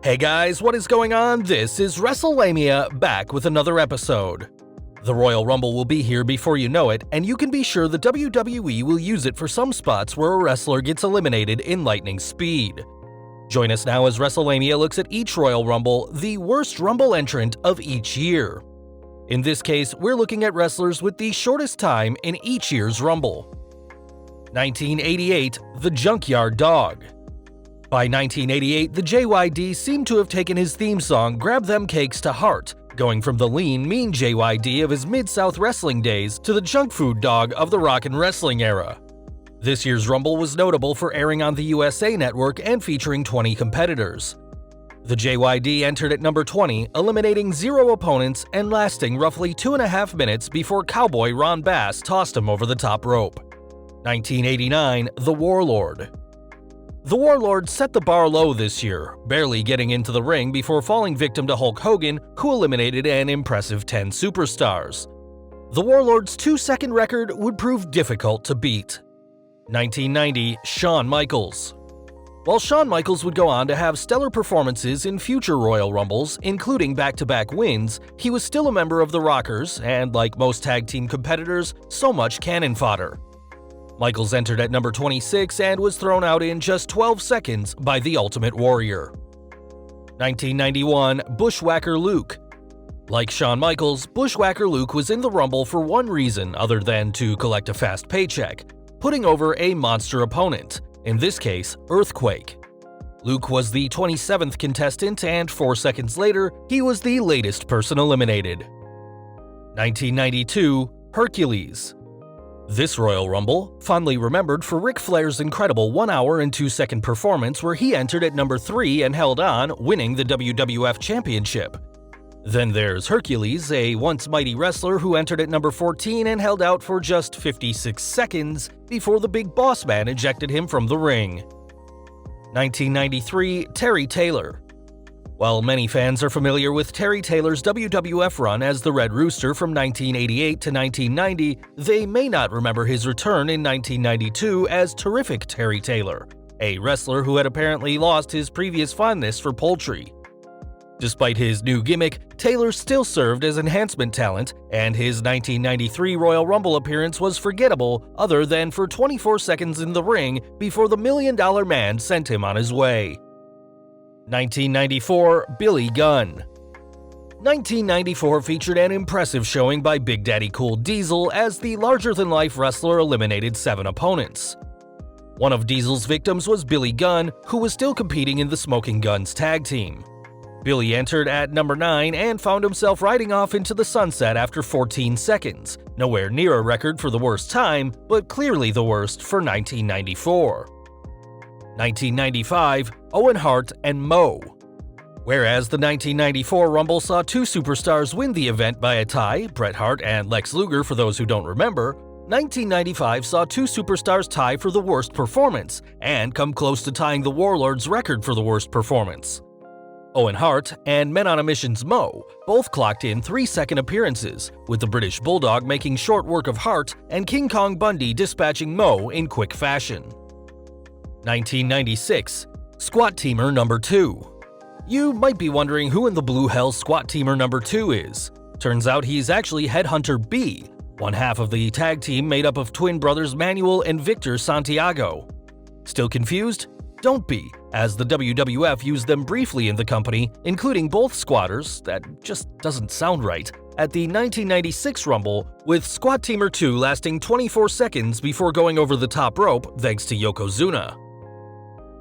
Hey guys, what is going on? This is Wrestlelamia, back with another episode. The Royal Rumble will be here before you know it, and you can be sure the WWE will use it for some spots where a wrestler gets eliminated in lightning speed. Join us now as Wrestlelamia looks at each Royal Rumble, the worst Rumble entrant of each year. In this case, we're looking at wrestlers with the shortest time in each year's Rumble. 1988, The Junkyard Dog. By 1988, the JYD seemed to have taken his theme song Grab Them Cakes to heart, going from the lean, mean JYD of his Mid-South wrestling days to the junk food dog of the rock and wrestling era. This year's Rumble was notable for airing on the USA Network and featuring 20 competitors. The JYD entered at number 20, eliminating 0 opponents and lasting roughly 2.5 minutes before Cowboy Ron Bass tossed him over the top rope. 1989, The Warlord. The Warlord set the bar low this year, barely getting into the ring before falling victim to Hulk Hogan, who eliminated an impressive 10 superstars. The Warlord's 2-second record would prove difficult to beat. 1990, Shawn Michaels. While Shawn Michaels would go on to have stellar performances in future Royal Rumbles, including back-to-back wins, he was still a member of the Rockers and, like most tag team competitors, so much cannon fodder. Michaels entered at number 26 and was thrown out in just 12 seconds by the Ultimate Warrior. 1991, Bushwhacker Luke. Like Shawn Michaels, Bushwhacker Luke was in the Rumble for one reason other than to collect a fast paycheck: putting over a monster opponent, in this case, Earthquake. Luke was the 27th contestant, and 4 seconds later, he was the latest person eliminated. 1992, Hercules. This Royal Rumble, fondly remembered for Ric Flair's incredible 1 hour and 2-second performance where he entered at number 3 and held on, winning the WWF Championship. Then there's Hercules, a once mighty wrestler who entered at number 14 and held out for just 56 seconds before the Big Boss Man ejected him from the ring. 1993, Terry Taylor. While many fans are familiar with Terry Taylor's WWF run as the Red Rooster from 1988 to 1990, they may not remember his return in 1992 as Terrific Terry Taylor, a wrestler who had apparently lost his previous fondness for poultry. Despite his new gimmick, Taylor still served as enhancement talent, and his 1993 Royal Rumble appearance was forgettable other than for 24 seconds in the ring before the $1 Million Man sent him on his way. 1994, Billy Gunn. 1994 featured an impressive showing by Big Daddy Cool Diesel as the larger-than-life wrestler eliminated 7 opponents. One of Diesel's victims was Billy Gunn, who was still competing in the Smoking Guns tag team. Billy entered at number 9 and found himself riding off into the sunset after 14 seconds, nowhere near a record for the worst time, but clearly the worst for 1994. 1995, Owen Hart and Mo. Whereas the 1994 Rumble saw 2 superstars win the event by a tie, Bret Hart and Lex Luger for those who don't remember, 1995 saw 2 superstars tie for the worst performance, and come close to tying the Warlord's record for the worst performance. Owen Hart and Men on a Mission's Mo both clocked in 3-second appearances, with the British Bulldog making short work of Hart and King Kong Bundy dispatching Mo in quick fashion. 1996, Squat Teamer number 2. You might be wondering who in the blue hell Squat Teamer number 2 is. Turns out he's actually Headhunter B, one half of the tag team made up of twin brothers Manuel and Victor Santiago. Still confused? Don't be, as the WWF used them briefly in the company, including both squatters, that just doesn't sound right, at the 1996 Rumble, with Squat Teamer 2 lasting 24 seconds before going over the top rope thanks to Yokozuna.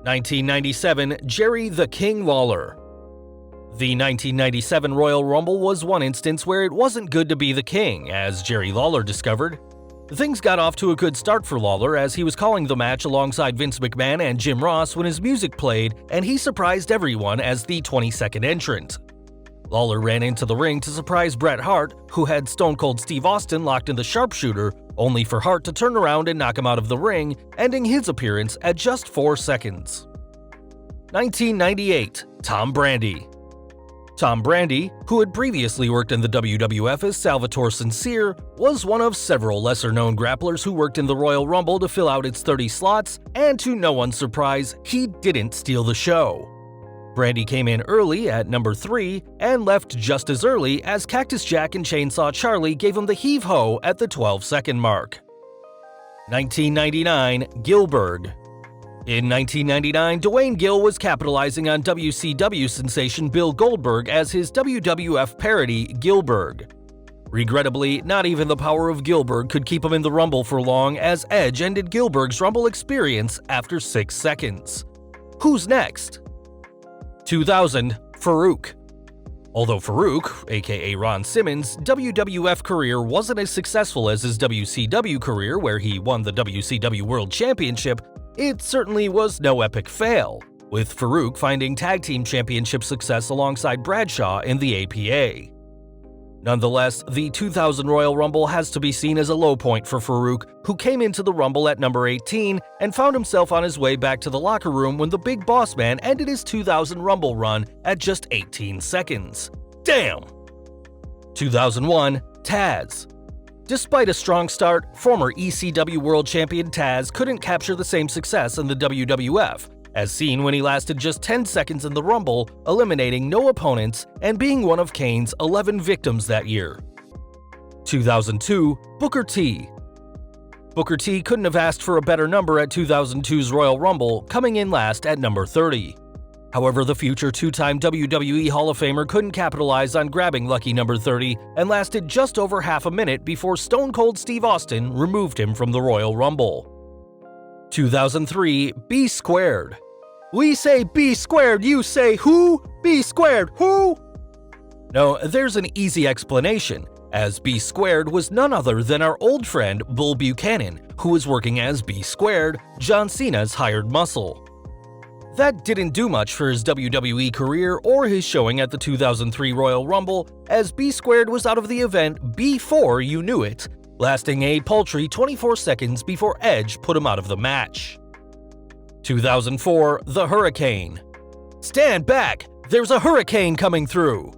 1997, Jerry the King Lawler. The 1997 Royal Rumble was one instance where it wasn't good to be the king, as Jerry Lawler discovered. Things got off to a good start for Lawler as he was calling the match alongside Vince McMahon and Jim Ross when his music played, and he surprised everyone as the 22nd entrant. Lawler ran into the ring to surprise Bret Hart, who had Stone Cold Steve Austin locked in the sharpshooter, only for Hart to turn around and knock him out of the ring, ending his appearance at just 4 seconds. 1998, Tom Brandi. Tom Brandi, who had previously worked in the WWF as Salvatore Sincere, was one of several lesser-known grapplers who worked in the Royal Rumble to fill out its 30 slots, and to no one's surprise, he didn't steal the show. Brandy came in early at number 3 and left just as early as Cactus Jack and Chainsaw Charlie gave him the heave-ho at the 12-second mark. 1999 Gillberg. In 1999, Dwayne Gill was capitalizing on WCW sensation Bill Goldberg as his WWF parody, Gillberg. Regrettably, not even the power of Gillberg could keep him in the Rumble for long, as Edge ended Gillberg's Rumble experience after 6 seconds. Who's next? 2000 Farouk. Although Farouk, aka Ron Simmons' WWF career wasn't as successful as his WCW career, where he won the WCW World Championship, it certainly was no epic fail, with Farouk finding Tag Team Championship success alongside Bradshaw in the APA. Nonetheless, the 2000 Royal Rumble has to be seen as a low point for Farouk, who came into the Rumble at number 18 and found himself on his way back to the locker room when the Big Boss Man ended his 2000 Rumble run at just 18 seconds. Damn! 2001 Taz. Despite a strong start, former ECW World Champion Taz couldn't capture the same success in the WWF, as seen when he lasted just 10 seconds in the Rumble, eliminating no opponents and being one of Kane's 11 victims that year. 2002 Booker T. Booker T couldn't have asked for a better number at 2002's Royal Rumble, coming in last at number 30. However, the future two-time WWE Hall of Famer couldn't capitalize on grabbing lucky number 30 and lasted just over half a minute before Stone Cold Steve Austin removed him from the Royal Rumble. 2003 B Squared. We say B squared, you say who? B squared, who? No, there's an easy explanation, as B squared was none other than our old friend Bull Buchanan, who was working as B squared, John Cena's hired muscle. That didn't do much for his WWE career or his showing at the 2003 Royal Rumble, as B squared was out of the event before you knew it, lasting a paltry 24 seconds before Edge put him out of the match. 2004 The Hurricane. Stand back! There's a hurricane coming through!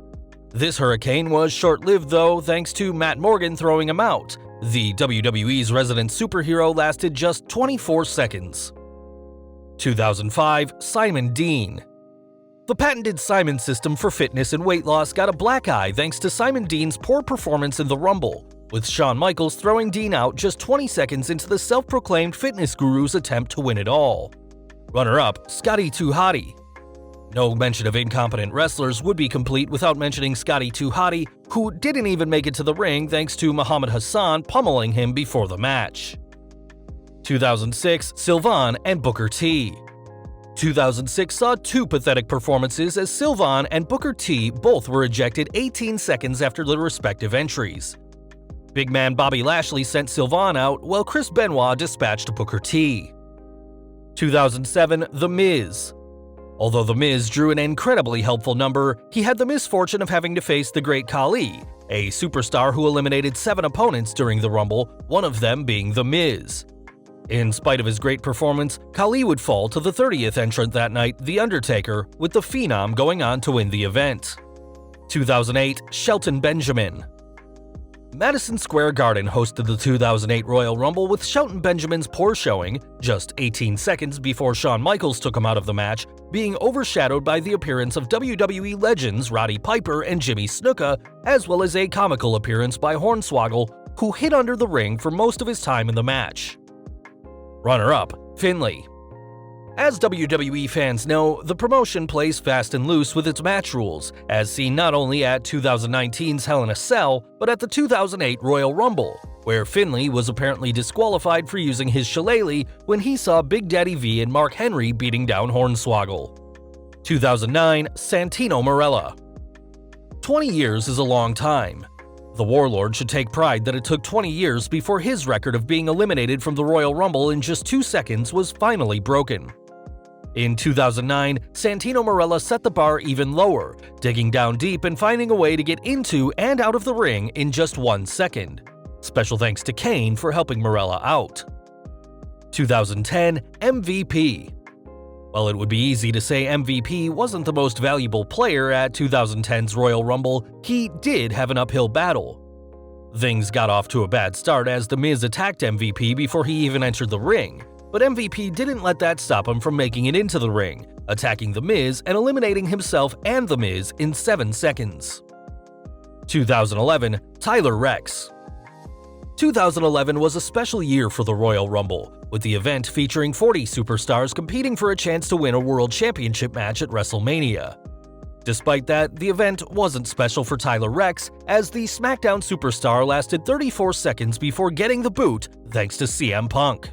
This hurricane was short-lived though, thanks to Matt Morgan throwing him out. The WWE's resident superhero lasted just 24 seconds. 2005 Simon Dean. The patented Simon system for fitness and weight loss got a black eye thanks to Simon Dean's poor performance in the Rumble, with Shawn Michaels throwing Dean out just 20 seconds into the self-proclaimed fitness guru's attempt to win it all. Runner-up, Scotty 2 Hotty. No mention of incompetent wrestlers would be complete without mentioning Scotty 2 Hotty, who didn't even make it to the ring thanks to Muhammad Hassan pummeling him before the match. 2006 SYLVAN and Booker T. 2006 saw two pathetic performances as SYLVAN and Booker T both were ejected 18 seconds after their respective entries. Big man Bobby Lashley sent SYLVAN out while Chris Benoit dispatched Booker T. 2007 The Miz. Although The Miz drew an incredibly helpful number, he had the misfortune of having to face the great KHALI, a superstar who eliminated 7 opponents during the Rumble, one of them being The Miz. In spite of his great performance, KHALI would fall to the 30th entrant that night, The Undertaker, with the Phenom going on to win the event. 2008 Shelton Benjamin. Madison Square Garden hosted the 2008 Royal Rumble with Shelton Benjamin's poor showing, just 18 seconds before Shawn Michaels took him out of the match, being overshadowed by the appearance of WWE legends Roddy Piper and Jimmy Snuka, as well as a comical appearance by Hornswoggle, who hid under the ring for most of his time in the match. Runner-up, Finlay. As WWE fans know, the promotion plays fast and loose with its match rules, as seen not only at 2019's Hell in a Cell, but at the 2008 Royal Rumble, where Finlay was apparently disqualified for using his shillelagh when he saw Big Daddy V and Mark Henry beating down Hornswoggle. 2009 Santino Marella. 20 years is a long time. The Warlord should take pride that it took 20 years before his record of being eliminated from the Royal Rumble in just 2 seconds was finally broken. In 2009, Santino Marella set the bar even lower, digging down deep and finding a way to get into and out of the ring in just 1 second. Special thanks to Kane for helping Marella out. 2010 MVP. While it would be easy to say MVP wasn't the most valuable player at 2010's Royal Rumble, he did have an uphill battle. Things got off to a bad start as The Miz attacked MVP before he even entered the ring, but MVP didn't let that stop him from making it into the ring, attacking The Miz and eliminating himself and The Miz in 7 seconds. 2011 Tyler REKS. 2011 was a special year for the Royal Rumble, with the event featuring 40 superstars competing for a chance to win a World Championship match at WrestleMania. Despite that, the event wasn't special for Tyler REKS, as the SmackDown superstar lasted 34 seconds before getting the boot thanks to CM Punk.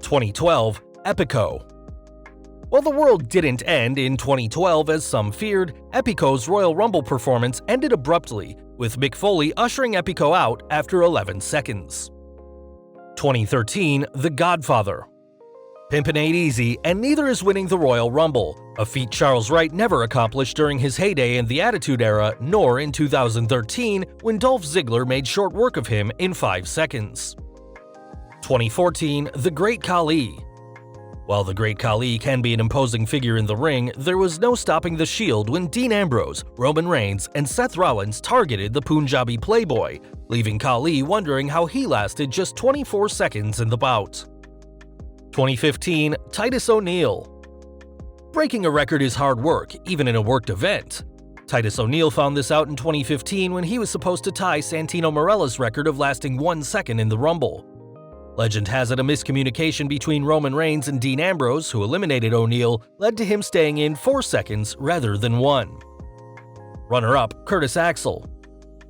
2012 EPICO. While the world didn't end in 2012 as some feared, EPICO's Royal Rumble performance ended abruptly, with Mick Foley ushering EPICO out after 11 seconds. 2013 The Godfather. Pimpin' ain't easy, and neither is winning the Royal Rumble, a feat Charles Wright never accomplished during his heyday in the Attitude Era, nor in 2013 when Dolph Ziggler made short work of him in 5 seconds. 2014 The Great Khali. While the Great Khali can be an imposing figure in the ring, there was no stopping the Shield when Dean Ambrose, Roman Reigns, and Seth Rollins targeted the Punjabi Playboy, leaving Khali wondering how he lasted just 24 seconds in the bout. 2015 Titus O'Neil. Breaking a record is hard work, even in a worked event. Titus O'Neil found this out in 2015 when he was supposed to tie Santino Marella's record of lasting 1 second in the Rumble. Legend has it a miscommunication between Roman Reigns and Dean Ambrose, who eliminated O'Neil, led to him staying in 4 seconds rather than 1. Runner-up Curtis Axel.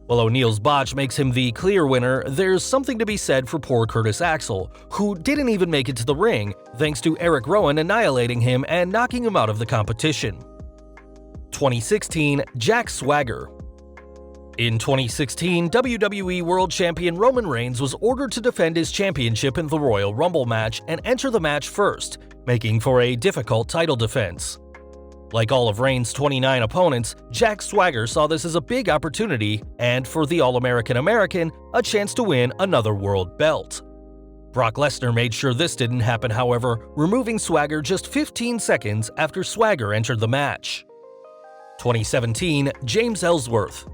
While O'Neil's botch makes him the clear winner, there's something to be said for poor Curtis Axel, who didn't even make it to the ring, thanks to Eric Rowan annihilating him and knocking him out of the competition. 2016 Jack Swagger. In 2016, WWE World Champion Roman Reigns was ordered to defend his championship in the Royal Rumble match and enter the match first, making for a difficult title defense. Like all of Reigns' 29 opponents, Jack Swagger saw this as a big opportunity and, for the All-American American, a chance to win another world belt. Brock Lesnar made sure this didn't happen, however, removing Swagger just 15 seconds after Swagger entered the match. 2017 James Ellsworth.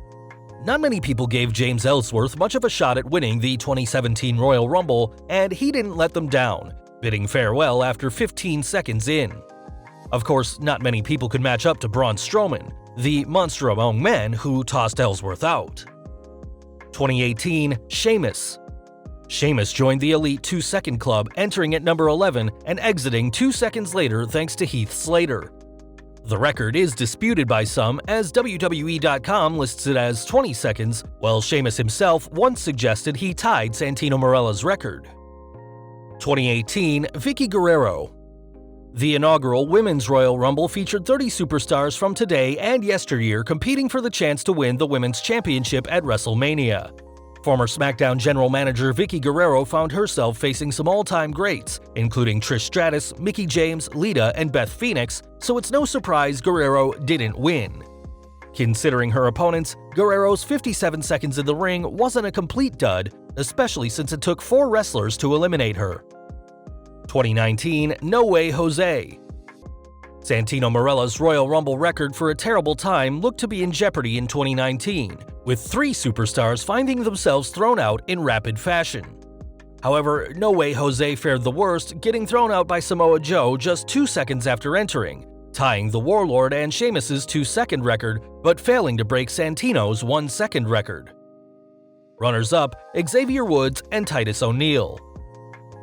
Not many people gave James Ellsworth much of a shot at winning the 2017 Royal Rumble, and he didn't let them down, bidding farewell after 15 seconds in. Of course, not many people could match up to Braun Strowman, the monster among men who tossed Ellsworth out. 2018 Sheamus. Sheamus joined the Elite 2-Second Club, entering at number 11 and exiting 2 seconds later thanks to Heath Slater. The record is disputed by some, as WWE.com lists it as 20 seconds, while Sheamus himself once suggested he tied Santino Marella's record. 2018 Vicky Guerrero. The inaugural Women's Royal Rumble featured 30 superstars from today and yesteryear competing for the chance to win the Women's Championship at WrestleMania. Former SmackDown General Manager Vicky Guerrero found herself facing some all-time greats, including Trish Stratus, Mickie James, Lita, and Beth Phoenix, so it's no surprise Guerrero didn't win. Considering her opponents, Guerrero's 57 seconds in the ring wasn't a complete dud, especially since it took 4 wrestlers to eliminate her. 2019 No Way Jose. Santino Marella's Royal Rumble record for a terrible time looked to be in jeopardy in 2019, with 3 superstars finding themselves thrown out in rapid fashion. However, No Way Jose fared the worst, getting thrown out by Samoa Joe just 2 seconds after entering, tying the Warlord and Sheamus's 2-second record, but failing to break Santino's 1-second record. Runners-up Xavier Woods and Titus O'Neil.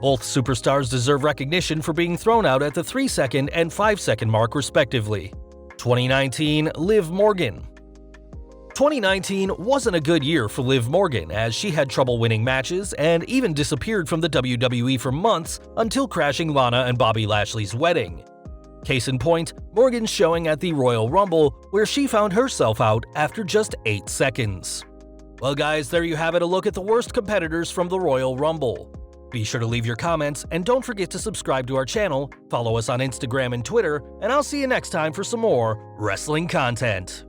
Both superstars deserve recognition for being thrown out at the 3-second and 5-second mark respectively. 2019 Liv Morgan. 2019 wasn't a good year for Liv Morgan, as she had trouble winning matches and even disappeared from the WWE for months until crashing Lana and Bobby Lashley's wedding. Case in point, Morgan's showing at the Royal Rumble, where she found herself out after just 8 seconds. Well guys, there you have it, a look at the worst competitors from the Royal Rumble. Be sure to leave your comments, and don't forget to subscribe to our channel, follow us on Instagram and Twitter, and I'll see you next time for some more wrestling content.